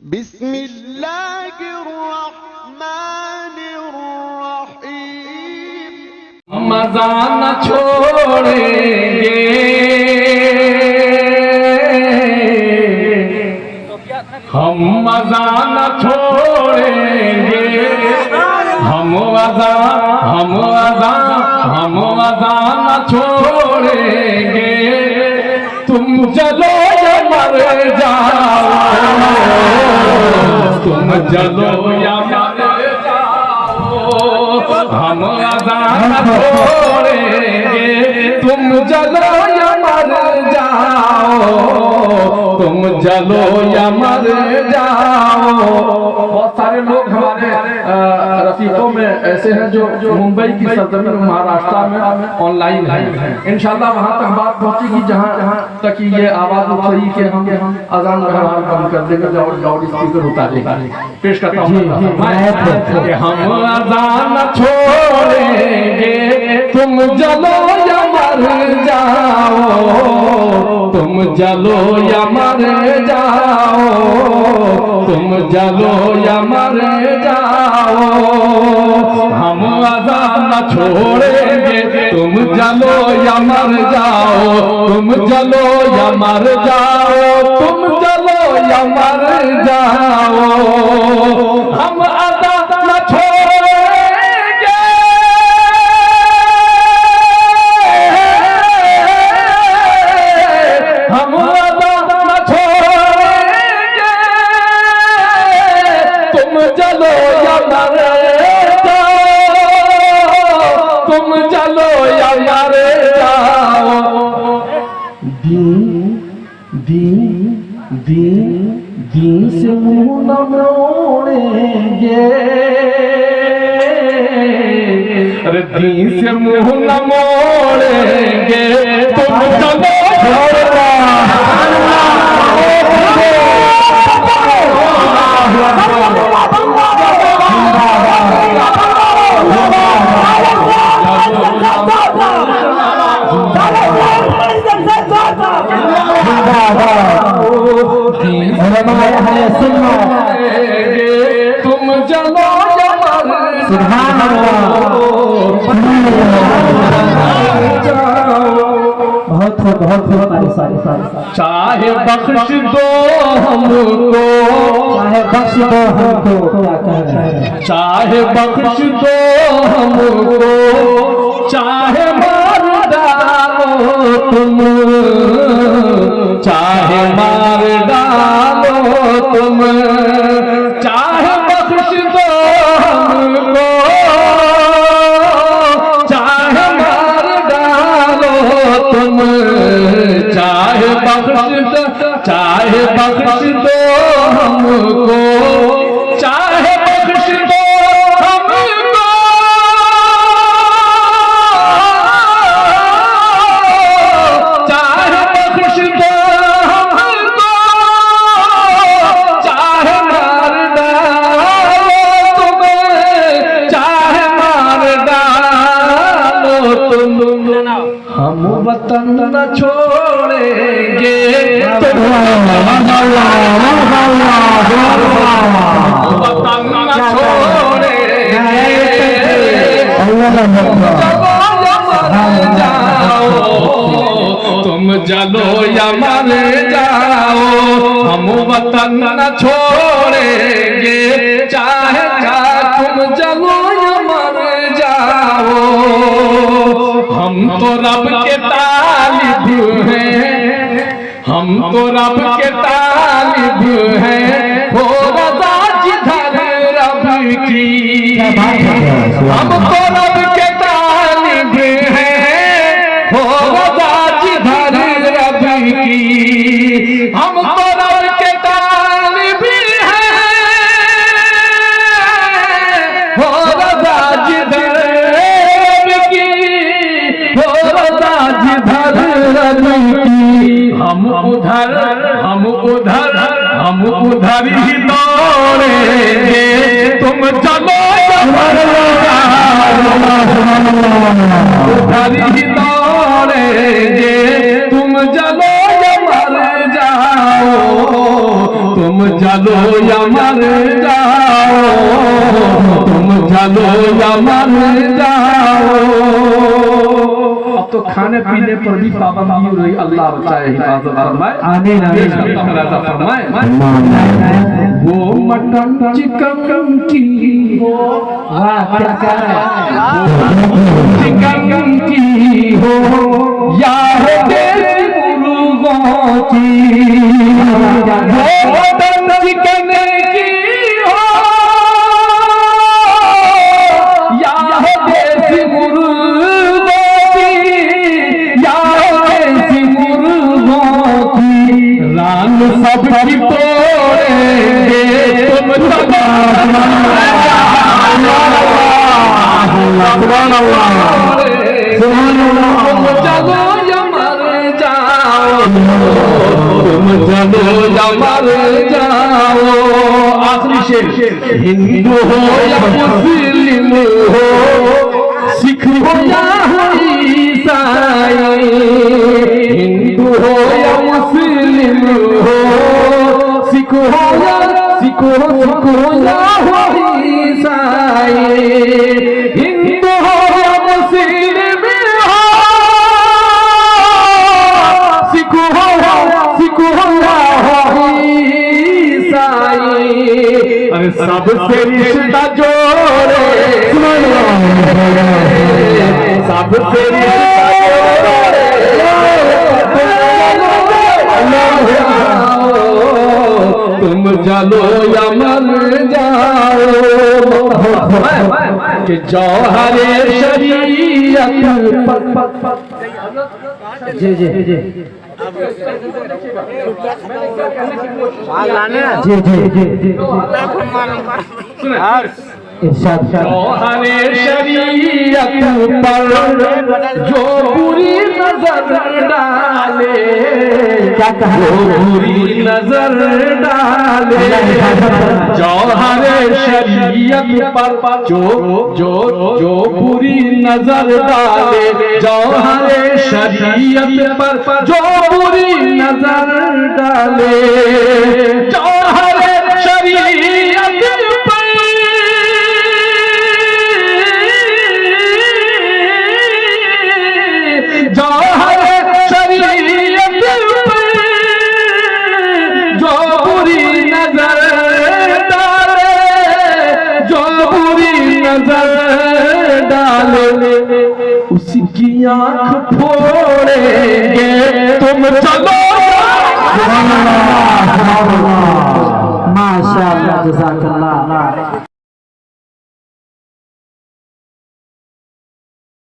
बिस्मिल्लाहिर्रहमानिर्रहीम। मज़ा न छोड़ेंगे, हम मज़ा न छोड़ेंगे, हम मज़ा न छोड़ेंगे। तुम चलो या मर जाओ, तुम चलो या मर जाओ, हम मज़ा न छोड़ेंगे। तुम चलो या मर जाओ, तुम चलो या मर जाओ। बहुत सारे लोग हमारे रफीकों में ऐसे हैं जो मुंबई की सरजमीन महाराष्ट्र में ऑनलाइन हैं। इंशाल्लाह वहाँ तक बात पहुँचेगी जहाँ तक ये आवाज़ उठेगी कि हम अजान बहरहाल बंद कर देंगे और लाउड स्पीकर उतार देंगे। पेश करता हूँ कि हम अजान छोड़ेंगे, तुम जलो या मर जाओ, तुम जलो या मर जाओ, तुम जलो या मर जाओ। हम अज़ान छोड़ेंगे, तुम जलो या मर जाओ, तुम जलो या मर जाओ, तुम जलो या मर जाओ। हम अज़ान छोड़ेंगे, हम अज़ान छोड़ेंगे, तुम जलो या मर जाओ, तुम जलो या मर जाओ। दीन से मुंह न मोड़ेंगे, अरे दीन से मुंह न मोड़ेंगे। तुम चलो तुम चलो सुभान अल्लाह। बहुत चाहे बख्श दो हमको, चाहे बख्श दो हमको, क्या कह रहे हैं? चाहे बख्श दो हमको, चाहे मार डालो तुम, चाहे मार डालो तुम, चाहे बख्श दो हमको, चाहे मार डालो तुम, चाहे बख्श दो, चाहे बख्श दो हमको, चाहे बख्श दो हमको, चाहे बख्श दो हमको, चाहे मार डालो तुम, चाहे मार डालो तुम। हम वतन न छोड़ेंगे, वतन न छोड़ेंगे। तुम जलो या मर जाओ, हम वतन न छोड़ेंगे, चाहे तुम जलो या मर जाओ। हम तो रब के तालिब हैं, हम तो रब के तालिब हैं, हो रज़ा जिधर रब की। हम तो रब के तालिब हैं, हो रज़ा जिधर रब की। हम तो रब के तालिब हैं, हो रज़ा जिधर रब की, हो रज़ा जिधर रब की। हम उधर ही दौड़ेंगे, तुम चलो उधर ही दौड़ेंगे, तुम चलो या मर जाओ, तुम चलो या मर जाओ, तुम चलो या मर जाओ। अब तो खाने पीने पर भी पाबंदी हो रही। अल्लाह बचाए, हिफाजत फरमाए, आमीन फरमाए। वो मटन चिकन की हो, चिकन की हो या हो देसी मुर्गों की, वो मटन चिकन की हो या हो देसी मुर्गों की, या हो देसी मुर्गों की, रान सबकी तोड़ेंगे तुम चलो या मर जाओ, तुम चलो या मर जाओ। आखिरी शेर, हिंदू हो या मुस्लिम हो, सिख हो या ईसाई, हिंदू हो या मुस्लिम हो, सिख हो या ईसाई, हिंदू हो या मुस्लिम हो, सिख हो या ईसाई, अरे सबसे रिश्ता जोड़े, सबसे रिश्ता जोड़े, तुम चलो या मर जाओ। कि जौहरे शरीयत जी जी जी जौहरे शरीयत पर जो बुरी नजर डाले, जो बुरी नजर डाले, जौहरे शरीयत पर जो बुरी नजर डाले, जौहरे शरीयत पर जो बुरी नजर डाले, जौहरे शरीयत पर जौहरे शरीयत पर जो बुरी नजर डाले, जो बुरी नजर डाले, उसी की आंख फोड़ेंगे तुम चलो। माशाअल्लाह, जज़ाकल्लाह।